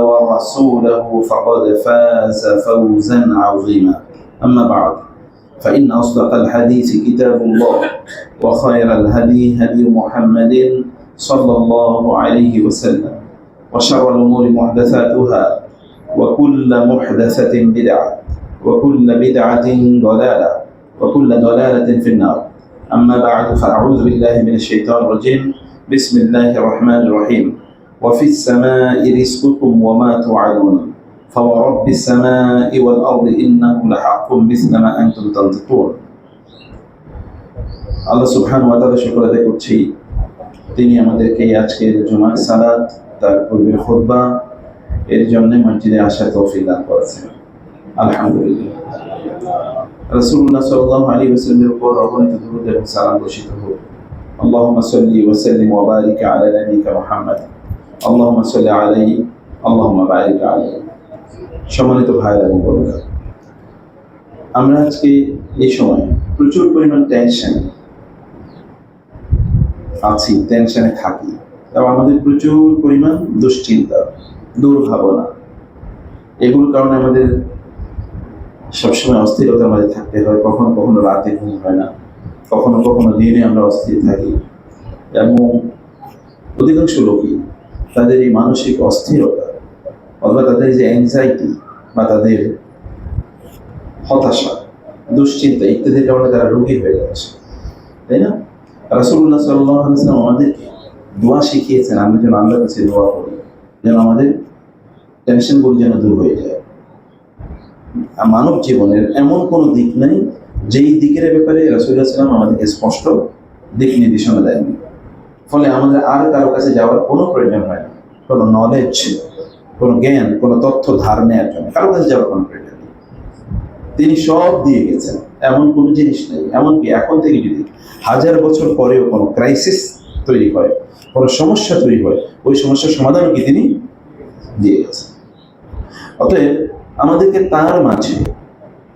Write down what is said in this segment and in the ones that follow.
ورسوله فقد فاز فوزا عظيما. أما بعد، فإن أصدق الحديث كتاب الله، وخير الهدي هدي محمد صلى الله عليه وسلم، وشر الأمور محدثاتها، وكل محدثة بدعة، وكل بدعة ضلالة، وكل ضلالة في النار. أما بعد، فأعوذ بالله من الشيطان الرجيم. بسم الله الرحمن الرحيم. وفي السماء رزقكم وما توعدون فورب السماء والأرض إنه لحق مثل ما أنتم تنطقون. আল্লাহ সুবহানাহু ওয়া তাআলা শুকর আদায় করছি, তিনি আমাদেরকে আজকের জুমার সালাত, তার পূর্বের খুতবা এর জন্য মসজিদে আসার তৌফিক দান করেছেন। আলহামদুলিল্লাহ। রাসূলুল্লাহ সাল্লাল্লাহু আলাইহি ওয়াসাল্লামের উপর অগণিত দুরূদ এবং সালাম বর্ষিত হোক। আল্লাহুম্মা সাল্লি ওয়া সাল্লিম ওয়া বারিক আলা নাবিয়িকা মুহাম্মদ। আল্লাহুম্মা সাল্লি আলাইহি আল্লাহুম্মা বারিক আলাইহি। সম্মানিত ভাইরা এবং বোনেরা, আমরা আজকে এই সময় প্রচুর পরিমাণ টেনশনে আছি, টেনশনে থাকি, এবং আমাদের প্রচুর পরিমাণ দুশ্চিন্তা, দুর্ভাবনা, এগুলোর কারণে আমাদের সবসময় অস্থিরতার মাঝে থাকতে হয়। কখনো কখনো রাতে ঘুম হয় না, কখনো কখনো দিনে আমরা অস্থির থাকি, এবং অধিকাংশ লোকই তাদের এই মানসিক অস্থিরতা অথবা তাদের যে অ্যাংজাইটি বা তাদের হতাশা, দুশ্চিন্তা ইত্যাদির কারণে তারা রোগী হয়ে যাচ্ছে, তাই না? রাসূলুল্লাহ সাল্লাল্লাহু আলাইহি ওয়াসাল্লাম আমাদেরকে দোয়া শিখিয়েছেন, আমরা যেন আল্লাহর কাছে দোয়া করি, যেন আমাদের টেনশনগুলো যেন দূর হয়ে যায়। মানব জীবনের এমন কোনো দিক নেই যেই দিকের ব্যাপারে রাসূলুল্লাহ সাল্লাল্লাহু আলাইহি ওয়াসাল্লাম আমাদেরকে স্পষ্ট দিক নির্দেশনা দেননি। ফলে আমাদের আর কারো কাছে যাওয়ার কোনো প্রয়োজন হয় না, কোনো নলেজ, কোনো জ্ঞান, কোনো তথ্য ধার নেওয়ার জন্য কারো কাছে যাওয়ার কোনো প্রয়োজন নেই। তিনি সব দিয়ে গেছেন, এমন কোনো জিনিস নেই। এমনকি এখন থেকে যদি 1000 বছর পরেও কোনো ক্রাইসিস তৈরি হয়, কোনো সমস্যা তৈরি হয়, ওই সমস্যার সমাধানও কি তিনি দিয়ে গেছেন। অতএব আমাদেরকে তার মাঝে,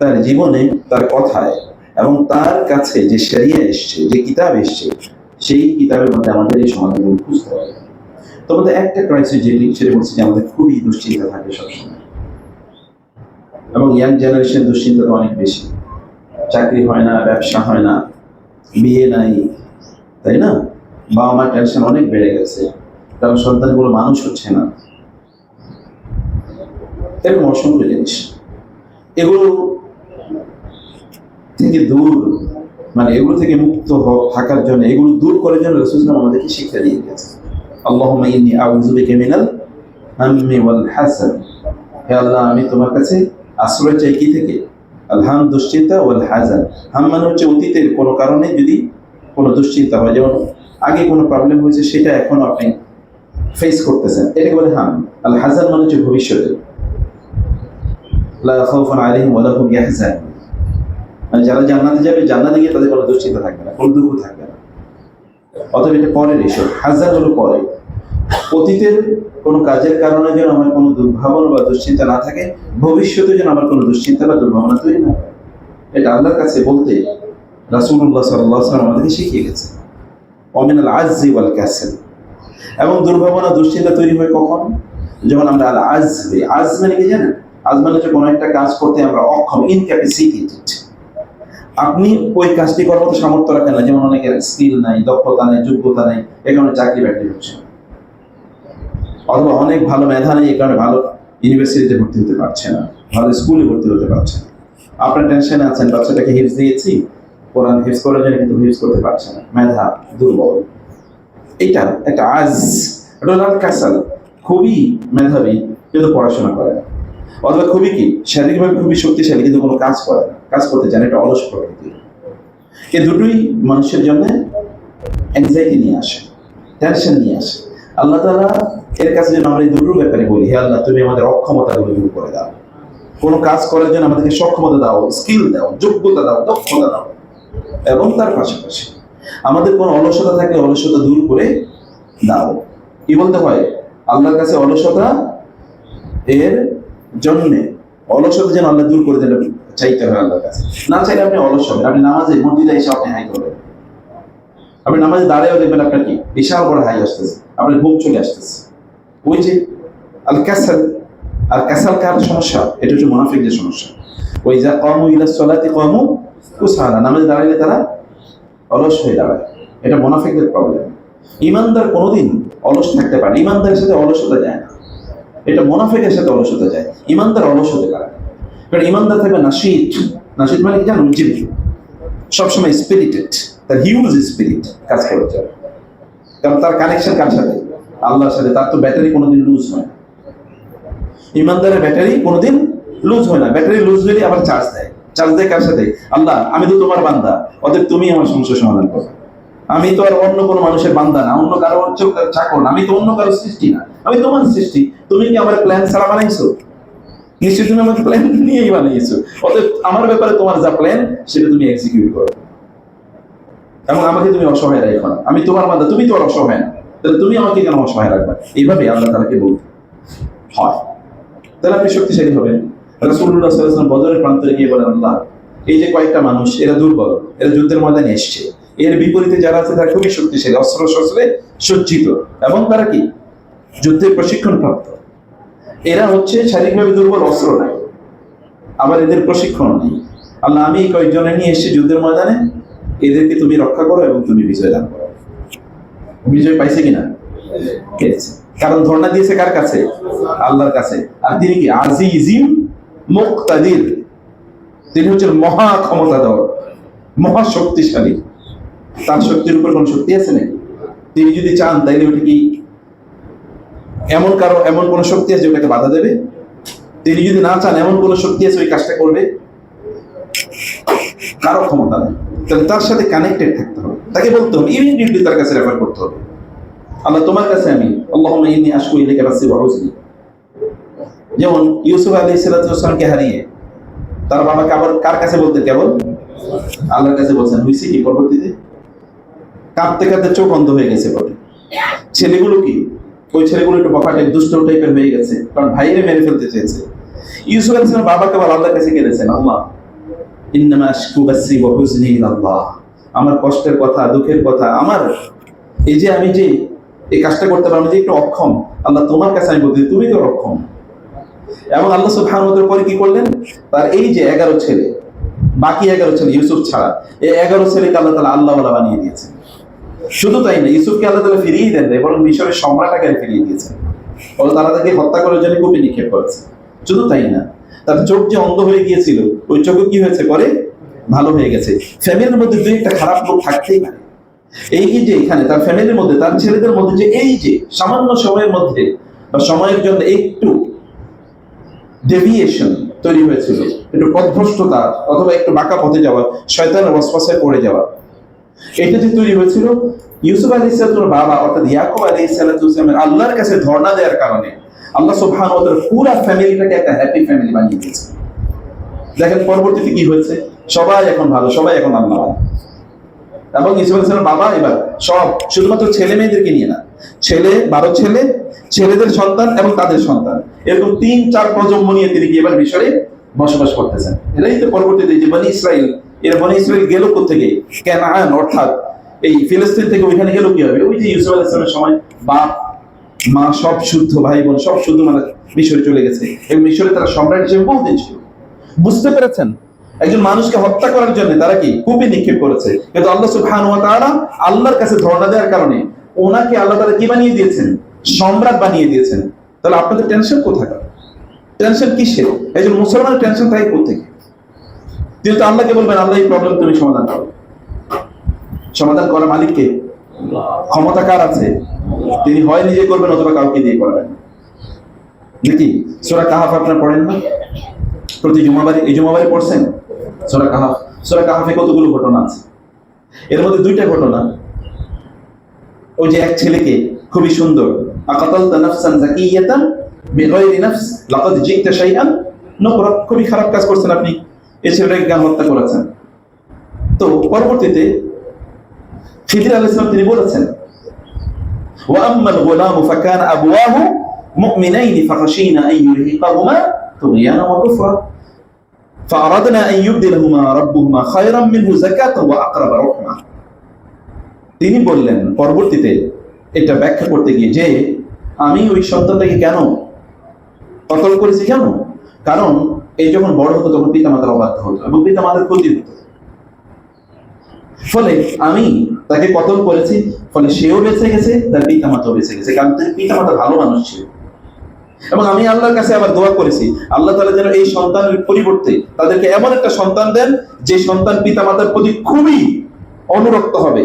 তার জীবনে, তার কথায় এবং তার কাছে যে শরিয়া এসছে, যে কিতাব এসছে, সেই কিতাবের মধ্যে আমাদের এই সমাধানগুলো খুঁজতে হবে। তোমাদের একটা ক্রাইসিস যেটি, সেটা বলছি যে আমাদের খুবই দুশ্চিন্তা থাকে সবসময়, এবং ইয়াং জেনারেশন দুশ্চিন্তা তো অনেক বেশি। চাকরি হয় না, ব্যবসা হয় না, বিয়ে নাই, তাই না? বাবা মার টেনশন অনেক বেড়ে গেছে, কারণ সন্তানগুলো মানুষ হচ্ছে না, এরকম অসংখ্য জিনিস। এগুলো থেকে দূর, মানে এগুলো থেকে মুক্ত থাকার জন্য, এগুলো দূর করার জন্য রাসূলুল্লাহ আমাদেরকে শিক্ষা দিয়ে গেছে। আল্লাহুম্মা ইন্নী আউযু বিকা মিনাল হাম্মি ওয়াল হাসান। হে আল্লাহ, আমি তোমার কাছে আশ্রয় চাই কি থেকে? আল হাম, দুশ্চিন্তা, ওয়াল হাজান। হাম মানে হচ্ছে অতীতের কোনো কারণে যদি কোনো দুশ্চিন্তা হয়, যেমন আগে কোনো প্রবলেম হয়েছে, সেটা এখন আপনি ফেস করতেছেন, এটাকে বলে হাম। আল হাজান মানে হচ্ছে ভবিষ্যতে, লা খাউফুন আলাইহিম ওয়া লা হুম ইয়াহজানুন, মানে যারা জান্নাতে যাবে, জান্নাতে গিয়ে তাদের কোনো দুশ্চিন্তা থাকবে না, কোনো দুঃখ থাকবে না। অতএব এটা পরের এসব, হাজার হলো পরে। অতীতের কোনো কাজের কারণে যেন আমার কোনো দুর্ভাবনা বা দুশ্চিন্তা না থাকে, ভবিষ্যতে যেন আমার কোনো দুশ্চিন্তা বা দুর্ভাবনা তৈরি না হয়, এটা আল্লাহর কাছে বলতে রাসূলুল্লাহ সাল্লাল্লাহু আলাইহি ওয়াসাল্লাম আমাদেরকে শিখিয়ে গেছে। ওয়ামিনাল আজজি ওয়াল কাসল। এবং দুর্ভাবনা, দুশ্চিন্তা তৈরি হয় কখন? যখন আমরা আল আজবে, আজ মানে কি জানেন? আজ মানে হচ্ছে কোনো একটা কাজ করতে আমরা অক্ষম, ইনক্যাপাসিটেটেড। আপনি ওই কাজটি করার মতো সামর্থ্য রাখেন না, যেমন অনেকের স্কিল নাই, দক্ষতা নাই, যোগ্যতা নাই, এই কারণে চাকরি বাকরি হচ্ছে না, অথবা অনেক ভালো মেধা নেই, এই কারণে ভালো ইউনিভার্সিটিতে ভর্তি হতে পারছে না, ভালো স্কুলে ভর্তি হতে পারছে না। আপনার টেনশনে আছেন, বাচ্চাটাকে হিফজ দিয়েছি, কোরআন হিফজ করার জন্য, কিন্তু হিফজ করতে পারছে না, মেধা দুর্বল। এইটা একটা আজ, এটা হল কাসাল, খুবই মেধাবী কিন্তু পড়াশোনা করে না, অথবা খুবই কি শারীরিকভাবে খুবই শক্তিশালী কিন্তু কোনো কাজ করে না, কাজ করতে জানে, এটা অলস প্রকৃতি। এই দুটোই মানুষের জন্য অ্যাংজাইটি নিয়ে আসে, টেনশন নিয়ে আসে। আল্লাহ তাআলা এর কাছে যেন আমরা এই দুটোর ব্যাপারে বলি, হে আল্লাহ, তুমি আমাদের অক্ষমতাগুলো দূর করে দাও, কোনো কাজ করার জন্য আমাদেরকে সক্ষমতা দাও, স্কিল দাও, যোগ্যতা দাও, দক্ষতা দাও, এবং তার পাশাপাশি আমাদের কোনো অলসতা থাকলে অলসতা দূর করে দাও। কি বলতে হয়? আল্লাহর কাছে অলসতা এর জন্যে, অলসতা যেন আল্লাহ দূর করে দেন, চাইতে হয় আল্লাহর কাছে। না চাইলে আপনি অলস হবেন, আপনি নামাজে মসজিদে এসে আপনি হাই করবেন, আপনি নামাজে দাঁড়িয়েও দেখবেন আপনার কি বিশাল বড় হাই আসতেছে, আপনার ঘুম চলে আসতেছে। ওই যে আল কাসাল, আর কাসাল কার সমস্যা? এটা হচ্ছে মুনাফিকদের সমস্যা। ওই যা কামু ইলা সলাতি কামু কুসালা, নামাজে দাঁড়াইলে তারা অলস হয়ে দাঁড়ায়, এটা মুনাফিকদের প্রবলেম। ইমানদার কোনোদিন অলস থাকতে পারে, ইমানদারের সাথে অলসতা যায় না, এটা মুনাফিকের সাথে অলসতা যায়। ইমানদার অলস হতে পারে, কারণ ইমানদার থাকবে নাশীত। নাশীত মানে কি জানো? উজ্জীবিত, সবসময় স্পিরিটেড, তার হিউজ স্পিরিট কাজ করে যাবে, কারণ তার কানেকশন কার সাথে? আল্লাহর সাথে। তার তো ব্যাটারি কোনোদিন লুজ হয় না। ইমানদারের ব্যাটারি কোনোদিন লুজ হয় না। ব্যাটারি লুজ হলে আবার চার্জ দেয়। চার্জ দেয় কার সাথে? আল্লাহ, আমি তো তোমার বান্দা, অতএব তুমি আমার সমস্যার সমাধান করো। আমি তো আর অন্য কোনো মানুষের বান্দা না, অন্য কারো চাকর না, আমি তো অন্য কারো সৃষ্টি না, আমি তোমার সৃষ্টি। তুমি কি আমার প্ল্যান ছাড়া বানাইছো? নিশ্চয়ই তুমি আমাকে প্ল্যান নিয়েই বানিয়েছো। অতএব আমার ব্যাপারে তোমার যা প্ল্যান সেটা তুমি এক্সিকিউট করো, এবং আমাকে তুমি অসহায় রাখো না। আমি তোমার বান্দা, তুমি তো আর অসহায় না, তাহলে তুমি আমাকে কেন অসহায় রাখবা? এইভাবে আল্লাহ তাআলাকে বলতে হয়, তাহলে আপনি শক্তিশালী হবেন। রাসূলুল্লাহ সাল্লাল্লাহু আলাইহি ওয়াসাল্লাম বদরের প্রান্তরে গিয়ে বলেন, আল্লাহ, এই যে কয়েকটা মানুষ, এরা দুর্বল, এরা যুদ্ধের ময়দানে এসছে, এর বিপরীতে যারা আছে তারা খুবই শক্তিশালী, অস্ত্র শস্ত্রে সজ্জিত, এবং তারা কি যুদ্ধের প্রশিক্ষণ প্রাপ্ত। এরা হচ্ছে শারীরিকভাবে দুর্বল, অস্ত্র নাই, আবার এদের প্রশিক্ষণ নেই। আল্লাহ, আমি এই কয়েকজনে নিয়ে এসেছি যুদ্ধের ময়দানে, এদেরকে তুমি রক্ষা করো এবং তুমি বিজয় দান করো। বিজয় পাইছে কিনা? পেয়েছে। কারণ ধর্ণা দিয়েছে কার কাছে? আল্লাহর কাছে। আর তিনি কি? আজিজিম মুক্তাদির, তিনি হচ্ছেন মহা ক্ষমতাধর, মহা শক্তিশালী। তার শক্তির উপর কোন শক্তি আছে নাকি? তিনি যদি চান তাইলে ওটা কি এমন কোন শক্তি আছে ওটাকে বাধা দেবে? তিনি যদি না চান এমন কোন শক্তি আছে ওই কাজটা করবে? কারো ক্ষমতা নেই। তাহলে তার সাথে কানেক্টেড থাকতে হবে, তাকে বলতে হবে, ইমিডিয়েটলি তার কাছে রেফার করতে হবে, আল্লাহ তোমার কাছে আমি, আল্লাহুম্মা ইন্নী আশকু ইলাইকা বাসি ওয়া হুজনি। যেমন ইউসুফ আলাইহিস সালামকে হারিয়ে তার বাবাকে আবার কার কাছে বলতেন? কেবল আল্লাহর কাছে বলছেন। হইছে কি? পরবর্তীতে কাঁদতে কাঁদতে চোখ অন্ধ হয়ে গেছে বলে। ছেলেগুলো কি? ওই ছেলেগুলো একটু বকাটে দুষ্ট টাইপের হয়ে গেছে, কারণ ভাইয়েরে মেরে ফেলতে চেয়েছে। ইউসুফ আলাইহিস সালাম বাবাকে আবার আল্লাহর কাছে কেঁদেছেন, আল্লাহ ইন্নামা আশকু বাসি ওয়া হুজনি ইলাল্লাহ, আমার কষ্টের কথা, দুঃখের কথা, আমার এই যে আমি যে এই কাজটা করতে পারবো, যে একটু অক্ষম, আল্লাহ তোমার কাছে আমি বলতে, তুমি তো অক্ষম। এবং আল্লাহ সুবহানাহু ওয়া তাআলা পরে কি করলেন? তার এই যে 11 ছেলে, বাকি 11 ছেলে ইউসুফ ছাড়া, এই 11 ছেলেকে আল্লাহ তাআলা আল্লাহওয়ালা বানিয়ে দিয়েছেন। শুধু তাই না, ইউসুফকে আল্লাহ তাআলা ফিরিয়ে দেন, বরং মিশরের সম্রাট আকারে ফিরিয়ে দিয়েছেন। বলে তারা তাকে হত্যা করার জন্য কূপে নিক্ষেপ করেছে। শুধু তাই না, তার চোখ যে অন্ধ হয়ে গিয়েছিল, ওই চোখে কি হয়েছে? পরে ভালো হয়ে গেছে। ফ্যামিলির মধ্যে দুই একটা খারাপ লোক থাকতেই পারে। এই যে এখানে তার ফ্যামিলির মধ্যে, তার ছেলেদের মধ্যে যে এই যে সামান্য সময়ের মধ্যে বা সময়ের জন্য একটু ডেভিয়েশন তৈরি হয়েছিল, একটু পথভ্রষ্টতা অথবা একটু বাঁকা পথে যাওয়া, শয়তানের ওয়াসওয়াসায় পড়ে যাওয়া, এটা যে তৈরি হয়েছিল ইউসুফ আলাইহিস সালামের বাবা অর্থাৎ ইয়াকুব আলাইহিস সালামের আল্লাহর কাছে ধর্ণা দেওয়ার কারণে আল্লাহ সুবহানাহু ওয়া তাআলা পুরো ফ্যামিলিটাকে একটা হ্যাপি ফ্যামিলি বানিয়ে দিয়েছে। দেখেন পরবর্তীতে কি হয়েছে, সবাই এখন ভালো, সবাই এখন আল্লাহ। এবং ইউসুফ আলাইহিস সালামের বাবা এবার সব শুধুমাত্র ছেলে মেয়েদেরকে নিয়ে না, 12 ছেলে, ছেলেদের সন্তান এবং তাদের সন্তান, এরকম 3-4 প্রজন্ম নিয়ে তিনি কি এবার মিশরে বসবাস করতেছেন। এটাই তো পরবর্তীতে যে বনি ইসরাইল, বনি ইসরাইল গেল কোত্থেকে? কানান, অর্থাৎ এই ফিলিস্তিন থেকে ওইখানে গেল কি হবে? ওই যে ইউসুফ আলাইহিস সালামের সময় বাপ মা সব শুদ্ধ, ভাই বোন সব শুদ্ধ, মানে মিশরে চলে গেছে, এবং মিশরে তারা সম্রাট হিসেবে বহুদিন ছিল। বুঝতে পেরেছেন? একজন মানুষকে হত্যা করার জন্য তারা কি কূপে নিক্ষেপ করেছে, কিন্তু আল্লাহ সুবহানাহু ওয়া তাআলা আল্লাহর কাছে ধর্ণা দেওয়ার কারণে ওনাকে আল্লাহ তাআলা কি বানিয়ে দিয়েছেন? সম্রাট বানিয়ে দিয়েছেন। তাহলে আপনাদের টেনশন কোথাকার? টেনশন কিসের? একজন মুসলমানের টেনশন থাকে কোথেকে? তিনি তো আল্লাহকে বলবেন, আল্লাহ এই প্রবলেম তুমি সমাধান করো। সমাধান করার মালিককে? ক্ষমতা কার আছে? তিনি হয় নিজে করবেন অথবা কাউকে দিয়ে করাবেন। নাকি সূরা কাহাফ আপনারা পড়েন না? প্রতি জুমাবারে, এই জুমাবারে পড়ছেন সূরা কাহাফ? সূরা কাহাফে কতগুলো ঘটনা আছে, এর মধ্যে 2টা ঘটনা। ওই যে এক ছেলেকে খুবই সুন্দর, আকাতালতা নাফসান যাকিয়াতান বিগাইরি নাফস লাকাদ জিতা শাইআন নুকরা, খুবই খারাপ কাজ করছেন আপনি, এই ছেলেটাকে কেন হত্যা করেছেন? তো পরবর্তীতে খিদির আলাইহিস সালাম তিনি বলেছেন, ওয়া আম্মাল গুলামু ফাকানা আবওয়াহু মুমিনাইনি ফাখাশিনা আন ইউরহিকাহুমা তুগয়ানা ওয়া কুফরা ফাআরাদনা আন ইউবদিলাহুমা রাব্বুহুমা খায়রাম মিনহু যাকাতান ওয়া আকরাবা রাহমা। তিনি বললেন পরবর্তীতে এটা ব্যাখ্যা করতে গিয়ে যে আমি ওই সন্তানটাকে কেন কতল করেছি কেন? কারণ এই যখন বড় হতো তখন পিতামাতার অবাধ্য হতো এবং পিতামাতার ক্ষতি হতো, ফলে আমি তাকে কতল করেছি, ফলে সেও বেঁচে গেছে, তার পিতামাতাও বেঁচে গেছে, কারণ তার পিতামাতা ভালো মানুষ ছিল। এবং আমি আল্লাহর কাছে আবার দোয়া করেছি আল্লাহ তাআলা যেন এই সন্তানের পরিবর্তে তাদেরকে এমন একটা সন্তান দেন যে সন্তান পিতামাতার প্রতি খুবই অনুরক্ত হবে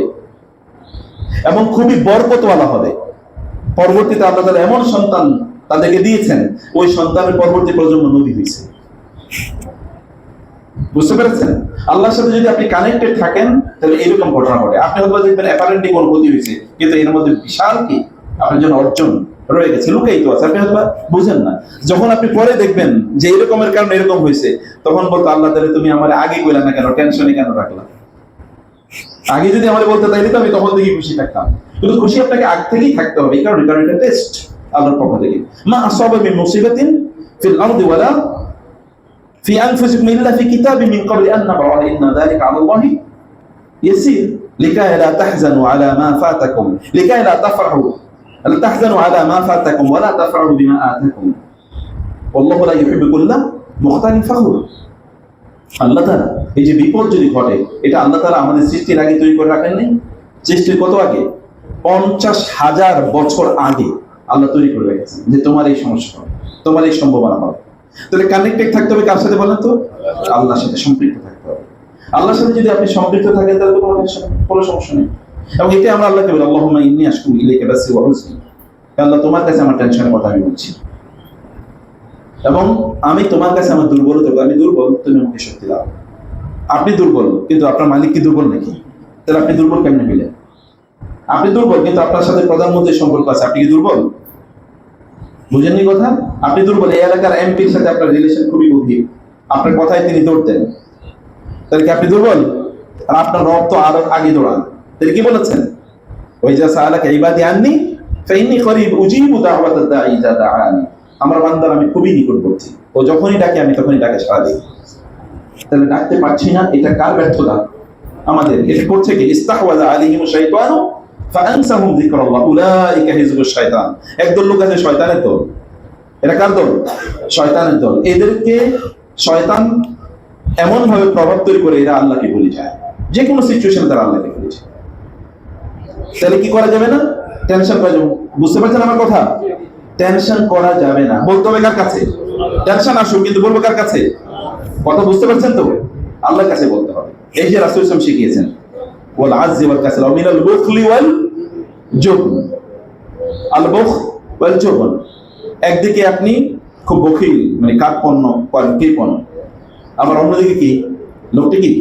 এবং খুবই বরকতওয়ালা হবে। পরবর্তীতে আল্লাহ তাআলা এমন সন্তান তাদেরকে দিয়েছেন, ওই সন্তানের পরবর্তী প্রজন্ম নবী হয়েছে। বুঝতে পেরেছেন? আল্লাহর সাথে যদি আপনি কানেক্টেড থাকেন তাহলে এরকম ঘটনা ঘটে। আপনি হয়তো দেখবেন অ্যাপারেন্টলি কোনো ক্ষতি হয়েছে, কিন্তু এর মধ্যে বিশাল কি আপনার জন্য অর্জন রয়ে গেছে, লুকাই তো আছে, আপনি হয়তো বুঝেন না। যখন আপনি পরে দেখবেন যে এরকমের কারণে এরকম হয়েছে, তখন বলতো আল্লাহ তাহলে তুমি আমার আগে কইলা না কেন, টেনশনে কেন রাখলাম? আগে যদি আমার বলতে তাইলে তো আমি তখন থেকে খুশি থাকতাম। কিন্তু খুশি আপনাকে আগ থেকেই থাকতে হবে, কারণ এটা টেস্ট আল্লাহর পক্ষ থেকে। মা আসাবা মিন মুসিবাতিন ফিল আরদি ওয়ালা ফি আনফুসিকুম ইল্লা ফি কিতাবিন মিন ক্বাবলি আন নাবরাহা ইন্না যালিকা আলা আল্লাহি ইয়াসির লিকাই লা তাহজানু আলা মা ফাতাকুম লিকাই লা তাফরাহু লা তাহজানু আলা মা ফাতাকুম ওয়া লা তাফরাহু বিমা আতাকুম আল্লাহু লা ইউহিব্বু কুল্লা মুখতালিন ফাখুর। আল্লাহ তাআলা এই যে বিপদ যদি ঘটে, এটা আল্লাহ তাআলা আমাদের সৃষ্টির আগে তৈরি করে রাখেন নাই? সৃষ্টির কত আগে? 50,000 বছর আগে আল্লাহ তৈরি করে রেখেছেন যে তোমার এই সমস্যা হবে, তোমার এই সম্ভাবনা হবে। তাহলে কানেক্টেড থাকতে হবে কার সাথে বলেন তো? আল্লাহর সাথে সম্পৃক্ত থাকতে হবে। আল্লাহর সাথে যদি আপনি সম্পৃক্ত থাকেন তাহলে কোনো সমস্যা নেই। এবং এতে আমরা আল্লাহকে বলি আল্লাহুম্মা ইন্নী আশকু ইলাইকা বাসি ওয়া হুজনি, আল্লাহ তোমার কাছে আমার টেনশনের কথা আমি বলছি এবং আমি তোমার কাছে আমার দুর্বলতা, আমি দুর্বল, তুমি আমাকে শক্তি দাও। আপনি দুর্বল কিন্তু আপনার মালিক কি দুর্বল নাকি? তাহলে আপনি দুর্বল কেমনে মিলে? আপনি দুর্বল কিন্তু আপনার সাথে প্রধানমন্ত্রীর সম্পর্ক আছে, আপনি কি দুর্বল? বুঝেননি কথা? আপনি দুর্বল। এই এলাকার এমপির সাথে আপনার রিলেশন খুবই গভীর, আপনার কথায় তিনি দৌড়তেন, তাহলে কি আপনি দুর্বল? আর আপনার রব তো আরো আগে দৌড়ান, তাহলে কি বলেছেন? ওই যে সাআলাকা ইবাদি আন্নী ফাইন্নী করিব উজিবু দাওয়াতাদ দাঈ ইযা দাআনি, আমার বান্দার আমি খুবই নিকটবর্তী, ও যখনই ডাকে আমি তখনই ডাকে সাড়া দিই। তাহলে ডাকতে পারছি না, এটা কার ব্যর্থতা? আমাদের। এটা করছে কি? ইস্তাহওয়াযা আলাইহিমুশ শাইতানু ফাআনসাহুম যিকরাল্লাহ উলাইকা হিজবুশ শাইতান। একদল লোক আছে শয়তানের দল। এটা কার দল? শয়তানের দল। এদেরকে শয়তান এমন ভাবে প্রভাব তৈরি করে এরা আল্লাহকে ভুলে যায়, যে কোনো সিচুয়েশনে তারা আল্লাহকে ভুলে যায়। তাহলে কি করা যাবে না? টেনশন করা যাবে। বুঝতে পারছেন আমার কথা? টেনশন করা যাবে না। বলতে হবে কার কাছে? টেনশন আসুক, কিন্তু বলবো কার কাছে? কথা বুঝতে পারছেন তো? আল্লাহর কাছে বলতে হবে। এই যে রাসূল সাল্লাল্লাহু আলাইহি ওয়াসাল্লাম শিখিয়েছেন ওয়াল আযজি ওয়াল কাসল ওয়া মিনাল বুখলি ওয়াল জুবন। আল বুখ ওয়াল জুবন, একদিকে আপনি খুব বখিল, মানে কার্পণ্য করেন, কৃপণ, আবার অন্যদিকে কি লোকটি কি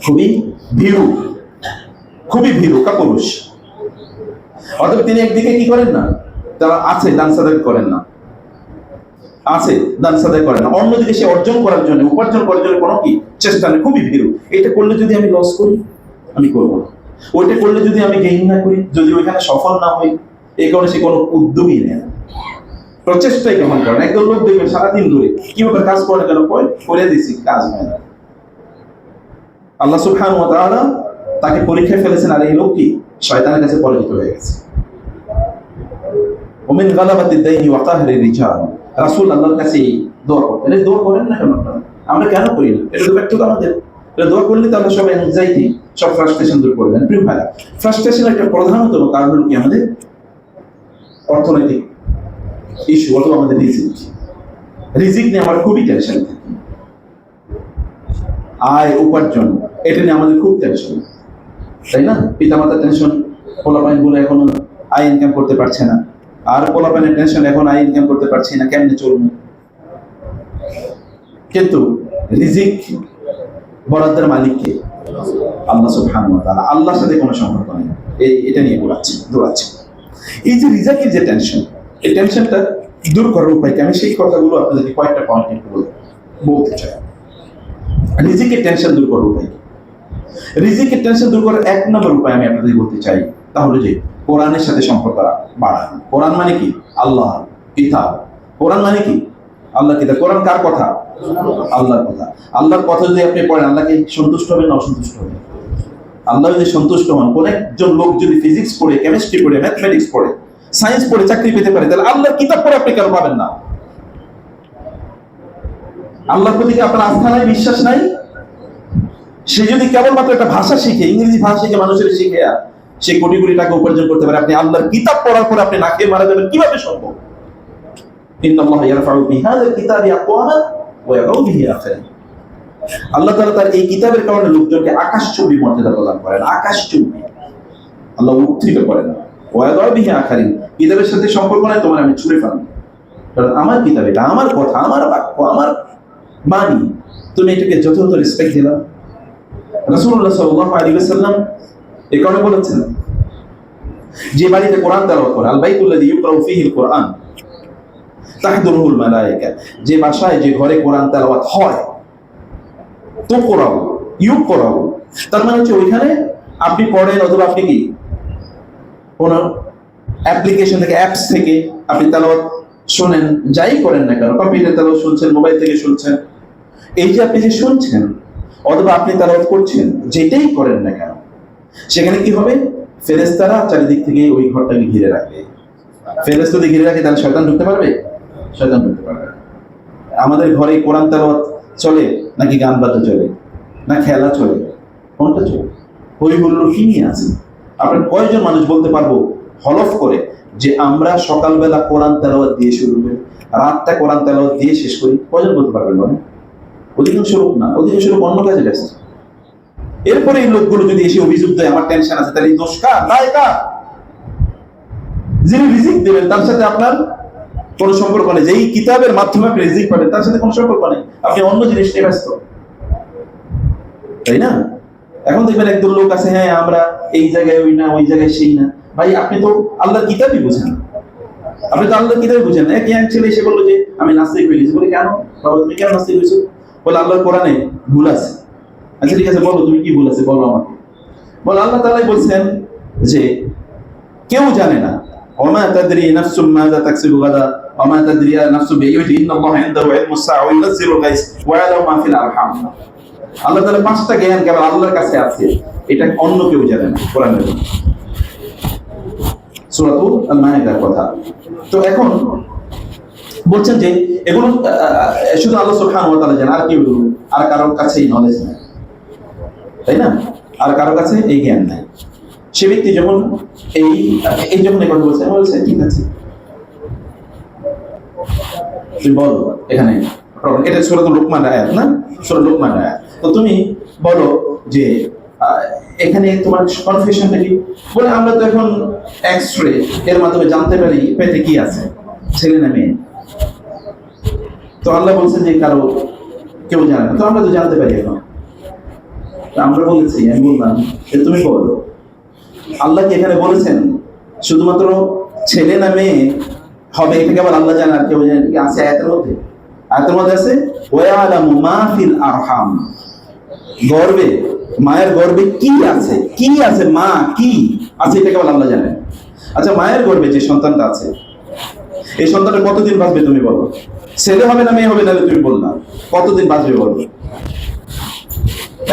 খুবই ভীরু, খুবই ভীরু কাপুরুষ। অর্থাৎ তিনি একদিকে কি করেন না, তারা আছে দান সাদাকা করেন না, আছে দান সাদাকা করেন না, অন্যদিকে সে অর্জন করার জন্য, উপার্জন করার জন্য কোনো কি চেষ্টা নেই, খুবই ভীরু। এটা করলে যদি আমি লস করি আমি করব না, ওইটা করলে যদি আমি গেইন না করি, যদি ওইখানে সফল না হই, এই কারণে সে কোনো উদ্যোগই নেয় না, প্রচেষ্টাই গ্রহণ করেন। একদম লোক দেখবেন সারাদিন ধরে কিভাবে কাজ করে কেন করে দিচ্ছি, কাজ হয় না। আল্লাহ সুবহানাহু ওয়া তাআলা তাকে পরীক্ষায় ফেলেছেন, আর এই লোকটি শয়তানের কাছে পরাজিত হয়ে গেছে। ওমিন গালাবাতিদ দাইনি ওয়া কাহরির রিজাল, রাসূল আল্লাহর কাছে দোয়া করতেন। এই দোয়া করেন না কেন আপনারা? আমরা কেন করি না? এটা তো ব্যর্থতা আমাদের। এটা দোয়া করলে তো আল্লাহ সব অ্যাংজাইটি, সব ফ্রাস্ট্রেশন দূর করে দেন। প্রিয় ভাইরা, ফ্রাস্ট্রেশনের একটা প্রধানতম কারণ হলো কি আমাদের অর্থনৈতিক ইস্যু, অথবা আমাদের রিজিক নিয়ে আমার খুবই টেনশন থাকে। আয় উপার্জন, এটা নিয়ে আমাদের খুব টেনশন, তাই না? পিতামাতার টেনশন, পোলাপাইন গুলো এখনো আয় ইনকাম করতে পারছে না, আর পোলাপাইনের টেনশন এখন আয় ইনকাম করতে পারছি না, কেমনে চলবো? কিন্তু রিজিক বরাদ্দের মালিক কে? আল্লাহ সুবহানাহু ওয়া তাআলা। আল্লাহর সাথে কোনো সম্পর্ক নেই, এটা নিয়ে দৌড়াচ্ছে। এই যে রিজিকের যে টেনশন, এই টেনশনটা দূর করার উপায় কি? আমি সেই কথাগুলো আপনাদেরকে কয়েকটা পয়েন্ট একটু বলতে চাই। রিজিকের টেনশন দূর করার উপায় কি? রিজিকের টেনশন দূর করার এক নম্বর উপায় আমি আপনাদের বলতে চাই, তাহলে যে কোরআনের সাথে সম্পর্ক বাড়ান। কোরআন মানে কি? আল্লাহ কিতাব। কোরআন মানে কি? আল্লাহ কিতাব। কোরআন কার কথা? আল্লাহর কথা। আল্লাহর কথা যদি আপনি পড়েন, আল্লাহকে সন্তুষ্ট হবেন না অসন্তুষ্ট হবেন? আল্লাহ যদি সন্তুষ্ট হন, কোন একজন লোক যদি ফিজিক্স পড়ে, কেমিস্ট্রি পড়ে, ম্যাথমেটিক্স পড়ে, সায়েন্স পড়ে চাকরি পেতে পারে, তাহলে আল্লাহর কিতাব পড়ে আপনি কেন পাবেন না? আল্লাহর প্রতি কি আপনার আস্থা নাই, বিশ্বাস নাই? সে যদি কেবলমাত্র একটা ভাষা শিখে, ইংরেজি ভাষা শিখে মানুষের শিখে সে কোটি কোটি টাকা উপার্জন করতে পারে, আপনি আল্লাহর কিতাব পড়ার পরে আপনি না খেয়ে মারা যাবেন, কিভাবে সম্ভব? ইন্নাল্লাহা ইয়ারফাউ বিহাযাল কিতাবি আকওয়ামান ওয়া ইয়াদাউ বিহি আখারিন। আল্লাহ তাআলা তার এই কিতাবের কারণে লোকজনকে আকাশচুম্বী মর্যাদা প্রদান করেন, আকাশচুম্বী আল্লাহ উত্থিত করেন। ওয়া ইয়াদাউ বিহি আখারিন, কিতাবের সাথে সম্পর্ক নাই তোমার, আমি ছুঁড়ে ফেলবো, কারণ আমার কিতাব, এটা আমার কথা, আমার বাক্য, আমার বাণী, তুমি এটাকে যথাযথ রেসপেক্ট দিলা। রাসূলুল্লাহ সাল্লাল্লাহু আলাইহি ওয়াসাল্লাম এই কারণে বলেছেন যে বাড়িতে কোরআন তেলাওয়াত করে, আল বাইতুল্লাযী ইউকরাউ ফীহিল কোরআন তাহদুরুহুল মালায়েকা, যে বাসায় যে ঘরে কোরআন তেলাওয়াত হয়, তো কোরআন ইউকরাউ, তার মানে হচ্ছে ওইখানে আপনি পড়েন অথবা আপনি কি কোন অ্যাপ্লিকেশন থেকে, অ্যাপস থেকে আপনি তেলাওয়াত শোনেন, যাই করেন না কেন, কম্পিউটার তেলাওয়াত শুনছেন, মোবাইল থেকে শুনছেন, এই যে আপনি যে শুনছেন অথবা আপনি তেলাওয়াত করছেন, যেটাই করেন না কেন, সেখানে কি হবে? ফেরেশতারা চারিদিক থেকে ওই ঘরটাকে ঘিরে রাখবে। ফেরেশতা যদি ঘিরে রাখে তাহলে শয়তান ঢুকতে পারবে? শয়তান ঢুকতে পারবে। আমাদের ঘরে কোরআন তেলাওয়াত চলে নাকি গান বাজনা চলে, না খেলা চলে, কোনটা চলে? হই হুল্লোড় কি নিয়ে আছে? আপনার কয়জন মানুষ বলতে পারবো হলফ করে যে আমরা সকালবেলা কোরআন তেলাওয়াত দিয়ে শুরু করি, রাতটা কোরআন তেলাওয়াত দিয়ে শেষ করি? কয়জন বলতে পারবেন বলেন? অধিকাংশ লোক না, অধিকাংশ লোক অন্য কাজে ব্যস্ত। এরপরে এই লোকগুলো যদি এসে অভিযোগ দেয় আমার টেনশন আছে, তাহলে এই দোষ কার? দায় কার? যিনি রিজিক দেবেন তার সাথে আপনার কোনো সম্পর্ক নেই, যেই কিতাবের মাধ্যমে আপনি রিজিক পাবেন তার সাথে কোনো সম্পর্ক নেই, আপনি অন্য জিনিস নিয়ে ব্যস্ত, তাই না? এখন দেখবেন একদল লোক আছে, হ্যাঁ আমরা এই জায়গায় ওই না, ওই জায়গায় সেই না। ভাই আপনি তো আল্লাহর কিতাবই বুঝেন, আপনি তো আল্লাহর কিতাবই বুঝেন না। এক ছেলে এসে বললো যে আমি নাস্তিক হয়ে গেছি। বলে কেন বাবা, তুমি কেন নাস্তিক হয়েছো? বলে আল্লাহর কোরআনে ভুল আছে। আচ্ছা ঠিক আছে, বলো তুমি কি ভুল আছে, বলো আমাকে। বলে আল্লাহ তাআলাই বলছেন যে কেউ জানে না, ওমা তাদরি নাফসুম মাযা তাকসিবু গাদা ওমা তাদরি নাফসুম বিআইয়ি ইন্নাল্লাহা ইনদাহু ইলমুস সাআ ওয়া ইউনাজ্জিলুল গায়স ওয়া ইয়ালামু মা ফিল আরহাম। আল্লাহ তাআলা পাঁচটা জ্ঞান কেবল আল্লাহর কাছে আছে, এটা অন্য কেউ জানে না। কোরআনের সূরাতুল আল-মাইদার কথা। তো এখন বলছেন যে এগুলো শুধু আল্লাহ সুবহানাহু ওয়া তাআলা জানেন, আর কেউ আর কারোর কাছে এই নলেজ নেই, তাই না? আর কারোর কাছে এই জ্ঞান নাই। সে ব্যক্তি যখন এই যখন এই কথা বলছে ঠিক আছে তুমি বলো, এখানে এটা সূরাতুল লুকমানের আয়াত না, সূরা লুকমানের আয়াত। তো তুমি বলো যে এখানে তোমার কনফিউশনটা কি? বলে আমরা তো এখন এক্স-রে এর মাধ্যমে জানতে পারি পেটে কি আছে, ছেলে না মেয়ে। তো আল্লাহ বলছেন যে কারো কেউ জানে না, তো আমরা তো জানতে পারি এখন। আমরা বলেছি, আমি বললাম যে তুমি বলো আল্লাহ কি এখানে বলেছেন শুধুমাত্র ছেলে না মেয়ে হবে, এটা কেবল আল্লাহ জানে আর কেউ জানে? কি আছে আয়াতের মধ্যে? আয়াতের মধ্যে আছে ওয়া ইয়ালামু মা ফিল আরহাম, গর্ভে, মায়ের গর্ভে কি আছে, কি আছে, মা কি আছে, এটা কেবল আল্লাহ জানেন। আচ্ছা মায়ের গর্ভে যে সন্তানটা আছে, এই সন্তানটা কতদিন বাঁচবে তুমি বলো? ছেলে হবে না মেয়ে হবে? না তুমি বললা কতদিন বাঁচবে বলো?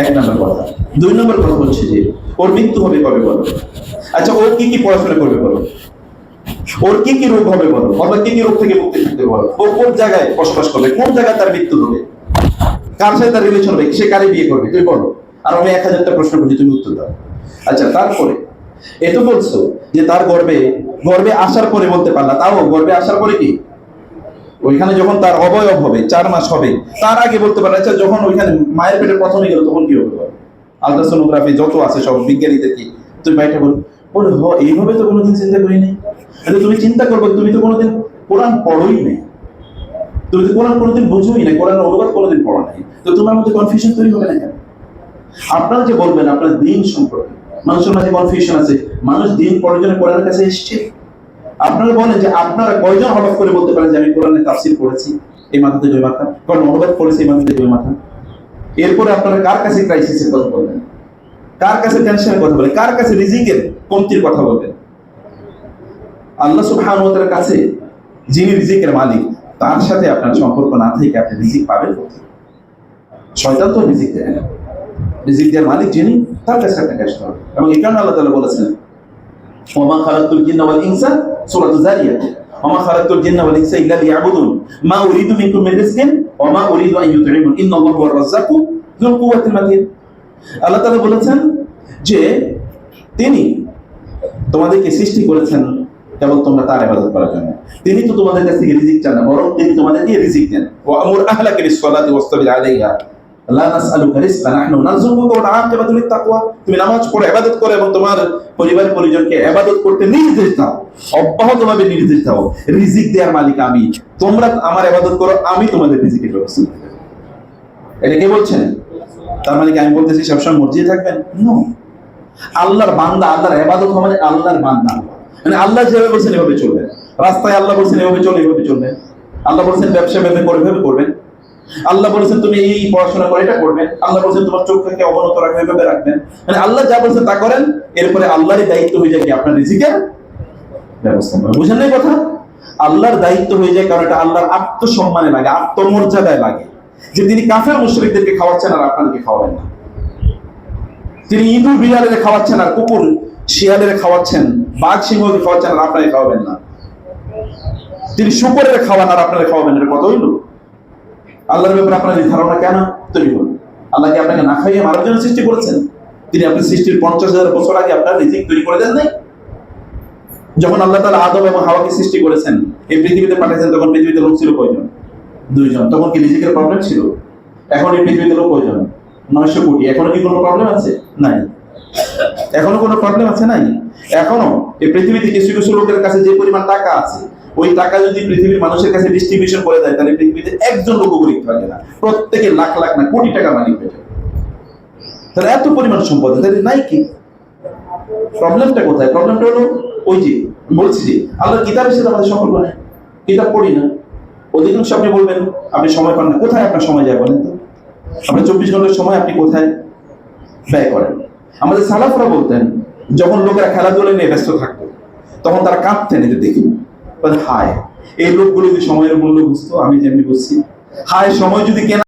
এক নম্বর কথা। দুই নম্বর কথা হচ্ছে যে ওর মৃত্যু হবে কবে বলো? আচ্ছা ওর কি কি পড়াশোনা করবে বলো? ওর কি কি রোগ হবে বলো? অথবা কি কি রোগ থেকে মুক্তি থাকবে বলো? ও কোন জায়গায় বসবাস করবে, কোন জায়গায় তার মৃত্যু হবে, কার সাথে তার রিলেশন হবে, সে কারে বিয়ে করবে, তুমি বলো। আর আমি 1000টা প্রশ্ন করছি, তুমি উত্তর দাও। আচ্ছা তারপরে এত বলছো যে তার গর্ভে আসার পরে বলতে পারলা, তাও গর্ভে আসার পরে কি ওইখানে যখন তার অবয়ব হবে 4 মাস হবে তার আগে বলতে পারলা। আচ্ছা যখন ওইখানে মায়ের পেটে প্রথমে গেল তখন কি হবে? আলট্রাসোনোগ্রাফি যত আছে সব বিজ্ঞানীদের কি তুমি বাইটা বলে এইভাবে তো কোনোদিন চিন্তা করিনি। তুমি চিন্তা করবে, তুমি তো কোনোদিন কোরআন পড়োই নাই, তুমি তো কোরআন কোনোদিন বুঝোই না, কোরআনের অনুবাদ কোনোদিন পড়ো নাই, তো তোমার মধ্যে কনফিউশন তৈরি হবে না কেন? আপনারা যে বলবেন আপনার দিন সম্পর্কে মানুষের মাঝে কনফিউশন আছে, মানুষ দিন পড়ার জন্য কোরআনের কাছে এসছে। আপনারা বলেন যে আপনারা কয়জন হলফ করে বলতে পারেন যে আমি কোরআনের তাফসীর পড়েছি এই মাথা থেকে ওই মাথা, কোরআন অনুবাদ পড়েছি এই মাথা থেকে ওই মাথা? এরপরে আপনারা কার কাছে ক্রাইসিসের কথা বলবেন, কার কাছে টেনশনের কথা বলবেন, কার কাছে রিজিকের কমতির কথা বলবেন? আল্লাহ সুবহানাহু ওয়া তাআলার কাছে যিনি রিজিকের মালিক তার সাথে আপনার সম্পর্ক না থেকে আপনি রিজিক পাবেন কোথায়? শয়তান তো রিজিক দেয় না, রিজিক দেওয়ার মালিক যিনি তার কাছে আপনাকে আসতে হবে। এবং এই কারণে আল্লাহ তাআলা বলেছেন ওমা খালাকতুল জিন্না ওয়াল ইনসা, সূরা যারিয়াত, ওমা খালাকতুল জিন্না ওয়াল ইনসা ইল্লা লিয়াবুদুন মা উরিদু মিনকুম মিন রিজকিন ওয়া মা উরিদু আন ইউতঈমুন ইন্নাল্লাহু হুয়ার রাজ্জাকু যুল কুওয়াতিল মাতিন। আল্লাহ তাআলা বলেছেন যে তিনি তোমাদেরকে সৃষ্টি করেছেন কেবল তোমরা তার ইবাদত করার জন্য। তিনি তো তোমাদের কাছ থেকে রিজিক চান না, বরং তিনি তোমাদেরকে রিজিক দেন। ওয়া আমুর আহলাকা বিস-সালাতি ওয়াসতাবির আলাইহা লা নাসআলুকা রিজকান নাহনু নারযুকুকা ওয়াল আকিবাতু লিত-তাকওয়া। তুমি নামাজ পড়ো, ইবাদত করো এবং তোমার পরিবার পরিজনকে ইবাদত করতে নির্দেশ দাও, অব্যাহতভাবে নির্দেশ দাও। রিজিক দেওয়ার মালিক আমি, তোমরা আমার ইবাদত করো, আমি তোমাদের রিজিকের ব্যবস্থা করব। এটা কে বলছেন? তার মানে কি আমি বলতেছি সবসময় মসজিদে থাকবেন? নো। আল্লাহর বান্দা, আল্লাহর ইবাদত মানে আল্লাহর বান্দা, মানে আল্লাহ যেভাবে বলছেন এভাবে চলবেন। রাস্তায় আল্লাহ বলছেন এভাবে চলে, এভাবে চলবেন। আল্লাহ বলছেন ব্যবসা এভাবে করে, এভাবে করবেন। আল্লাহ বলেছেন তুমি এই পড়াশোনা করে এটা করবেন। আল্লাহ বলেছেন তোমার চোখকে অবনত রাখবে, এভাবে রাখবেন। মানে আল্লাহ যা বলছেন তা করেন। এরপরে আল্লাহরই দায়িত্ব হয়ে যায় কি আপনার রিজিকের ব্যবস্থা করা। বুঝেন না কথা? আল্লাহর দায়িত্ব হয়ে যায়, কারণ এটা আল্লাহর আত্মসম্মানে লাগে, আত্মমর্যাদায় লাগে যে তিনি কাফের মুশরিকদেরকে খাওয়াচ্ছেন আর আপনাদেরকে খাওয়াবেন না। তিনি ইঁদুর বিড়ালের খাওয়াচ্ছেন আর কুকুর শিয়ালের খাওয়াচ্ছেন, বাঘ সিংহকে খাওয়াচ্ছেন আর আপনাকে খাওয়াবেন না। তিনি শুকরের খাওয়ান আর আপনাকে খাওয়াবেন। এটা কত হইল? আল্লাহর ব্যাপারে আপনার এই ধারণা কেন তৈরি হল? আল্লাহ কি আপনাকে না খাইয়ে মারার জন্য সৃষ্টি করেছেন? তিনি আপনার সৃষ্টির 50,000 বছর আগে আপনার রিজিক তৈরি করে দেন নাই? যখন আল্লাহ তাআলা আদম এবং হাওয়াকে সৃষ্টি করেছেন, এই পৃথিবীতে পাঠিয়েছেন, তখন পৃথিবীতে লোক ছিল কয়জন? 2 জন। তখন কি রিজিকের প্রবলেম ছিল? এখন এই পৃথিবীতে লোক কয়জন? 900 কোটি। এখনো কি কোনো প্রবলেম আছে? নাই। এখনো কোনো প্রবলেম আছে? নাই। এখনো এই পৃথিবীতে কিছু কিছু লোকের কাছে যে পরিমাণ টাকা আছে, ওই টাকা যদি পৃথিবীর মানুষের কাছে ডিস্ট্রিবিউশন করে দেয়, তাহলে পৃথিবীতে একজন লোক গরিব থাকে না, প্রত্যেকে লাখ লাখ না কোটি টাকা মালিক হয়ে যাবে। তাহলে এত পরিমাণ সম্পদ, তাহলে নাই কি? প্রবলেমটা কোথায়? প্রবলেমটা হলো ওই যে বলছি যে আল্লাহর কিতাবের সাথে আমাদের সম্পর্ক নেই, কিতাব পড়ি না। অধিকাংশ আপনি বলবেন আপনি সময় পান না। কোথায় আপনার সময় যায় বলেন তো? আপনার 24 ঘন্টার সময় আপনি কোথায় ব্যয় করেন? আমাদের সালাফরা বলতেন, যখন লোকেরা খেলাধুলা নিয়ে ব্যস্ত থাকতো, তখন তারা কাঁদতেন এদের দেখি। হায়, এই লোকগুলো যদি সময়ের মূল্য বুঝতো, আমি যেমনি বুঝছি, হায় সময় যদি কেনা